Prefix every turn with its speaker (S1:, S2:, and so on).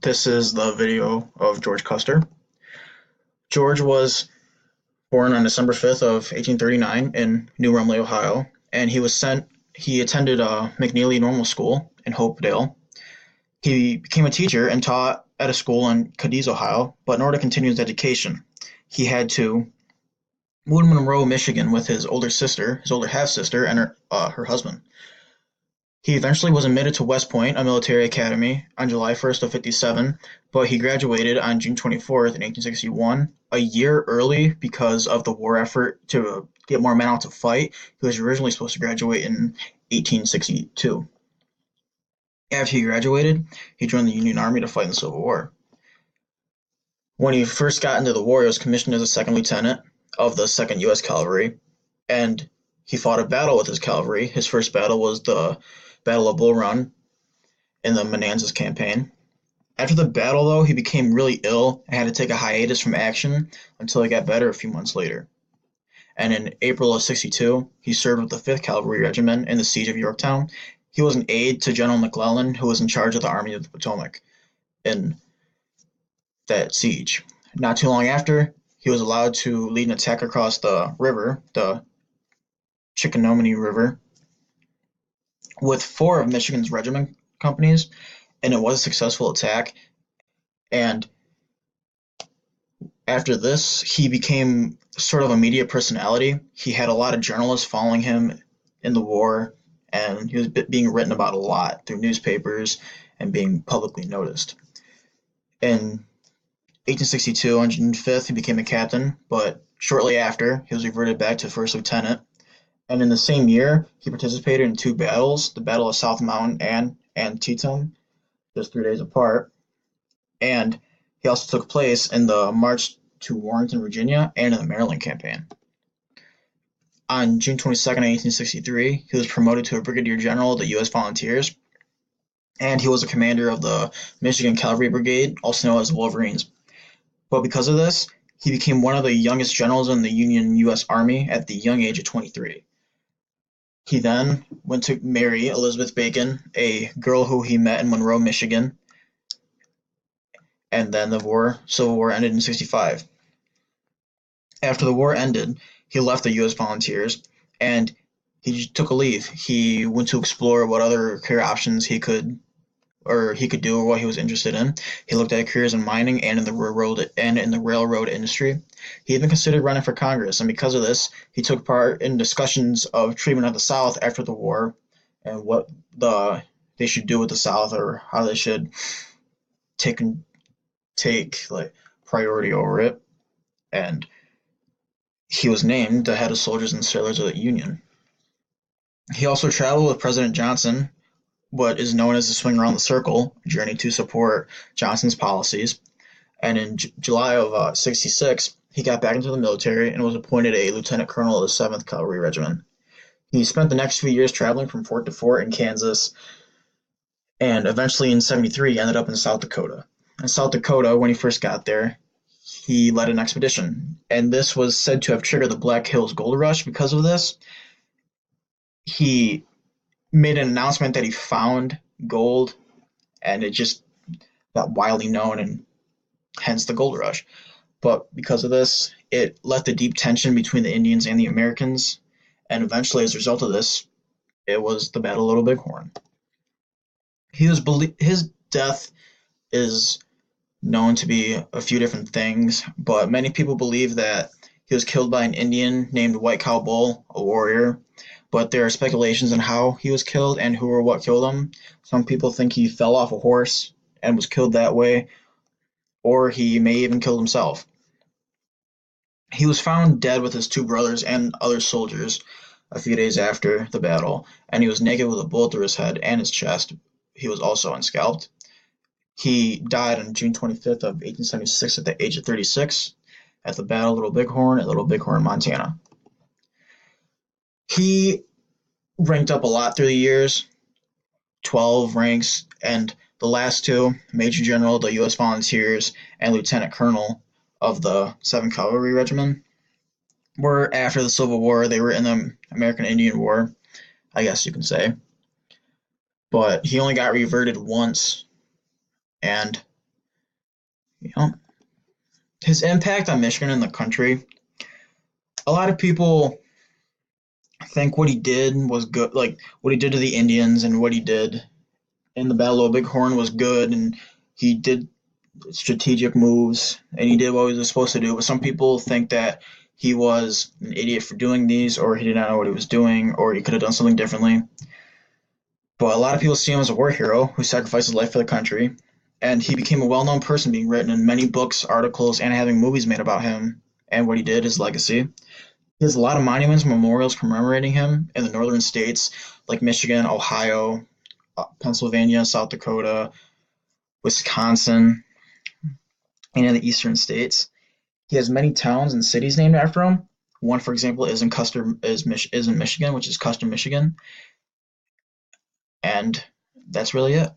S1: This is the video of George Custer. George was born on December 5th of 1839 in New Rumley, Ohio, and he attended McNeely Normal School in Hopedale. He became a teacher and taught at a school in Cadiz, Ohio, but in order to continue his education, he had to move to Monroe, Michigan with his older half-sister, and her husband. He eventually was admitted to West Point, a military academy, on July 1st of 57, but he graduated on June 24th in 1861, a year early because of the war effort to get more men out to fight. He was originally supposed to graduate in 1862. After he graduated, he joined the Union Army to fight in the Civil War. When he first got into the war, he was commissioned as a second lieutenant of the 2nd U.S. Cavalry, and he fought a battle with his cavalry. His first battle was the Battle of Bull Run in the Manassas campaign. After the battle, though, he became really ill and had to take a hiatus from action until he got better a few months later. And in April of 62, he served with the 5th Cavalry Regiment in the Siege of Yorktown. He was an aide to General McClellan, who was in charge of the Army of the Potomac in that siege. Not too long after, he was allowed to lead an attack across the river, the Chickahominy River, with 4 of Michigan's regiment companies, and it was a successful attack. And after this, he became sort of a media personality. He had a lot of journalists following him in the war, and he was being written about a lot through newspapers and being publicly noticed. In 1862, on June 5th, he became a captain, but shortly after, he was reverted back to first lieutenant. And in the same year, he participated in 2 battles, the Battle of South Mountain and Antietam, just 3 days apart. And he also took place in the March to Warrenton, Virginia, and in the Maryland campaign. On June 22nd, 1863, he was promoted to a brigadier general of the U.S. Volunteers, and he was a commander of the Michigan Cavalry Brigade, also known as the Wolverines. But because of this, he became one of the youngest generals in the Union U.S. Army at the young age of 23. He then went to marry Elizabeth Bacon, a girl who he met in Monroe, Michigan, and then the Civil War ended in 65. After the war ended, he left the U.S. Volunteers and he took a leave. He went to explore what other career options he could do or what he was interested in. He looked at careers in mining and in the railroad industry. He even considered running for Congress, and because of this, he took part in discussions of treatment of the South after the war and what they should do with the South or how they should take like priority over it. And he was named the head of soldiers and sailors of the Union. He also traveled with President Johnson, what is known as the Swing Around the Circle journey to support Johnson's policies. And in July of 66, he got back into the military and was appointed a lieutenant colonel of the 7th Cavalry Regiment. He spent the next few years traveling from fort to fort in Kansas, and eventually in 73 he ended up in South Dakota. In South Dakota, when he first got there, he led an expedition, and this was said to have triggered the Black Hills Gold Rush. Because of this, he made an announcement that he found gold, and it just got widely known, and hence the gold rush. But because of this, it left a deep tension between the Indians and the Americans, and eventually, as a result of this, it was the Battle of Little Bighorn. His death is known to be a few different things, but many people believe that he was killed by an Indian named White Cow Bull, a warrior. But there are speculations on how he was killed and who or what killed him. Some people think he fell off a horse and was killed that way, or he may even killed himself. He was found dead with his 2 brothers and other soldiers a few days after the battle, and he was naked with a bullet through his head and his chest. He was also unscalped. He died on June 25th of 1876 at the age of 36 at the Battle of Little Bighorn at Little Bighorn, Montana. He ranked up a lot through the years, 12 ranks, and the last 2, Major General of the U.S. Volunteers and Lieutenant Colonel of the 7th Cavalry Regiment, were after the Civil War. They were in the American Indian War, I guess you can say. But he only got reverted once, and You know, his impact on Michigan and the country. A lot of people think what he did was good, like what he did to the Indians and what he did in the Battle of Bighorn was good, and he did strategic moves and he did what he was supposed to do. But some people think that he was an idiot for doing these, or he did not know what he was doing, or he could have done something differently. But a lot of people see him as a war hero who sacrificed his life for the country, and he became a well-known person, being written in many books, articles, and having movies made about him and what he did, his legacy. He has a lot of monuments, memorials commemorating him in the northern states like Michigan, Ohio, Pennsylvania, South Dakota, Wisconsin, and in the eastern states. He has many towns and cities named after him. One, for example, is in Michigan, which is Custer, Michigan, and that's really it.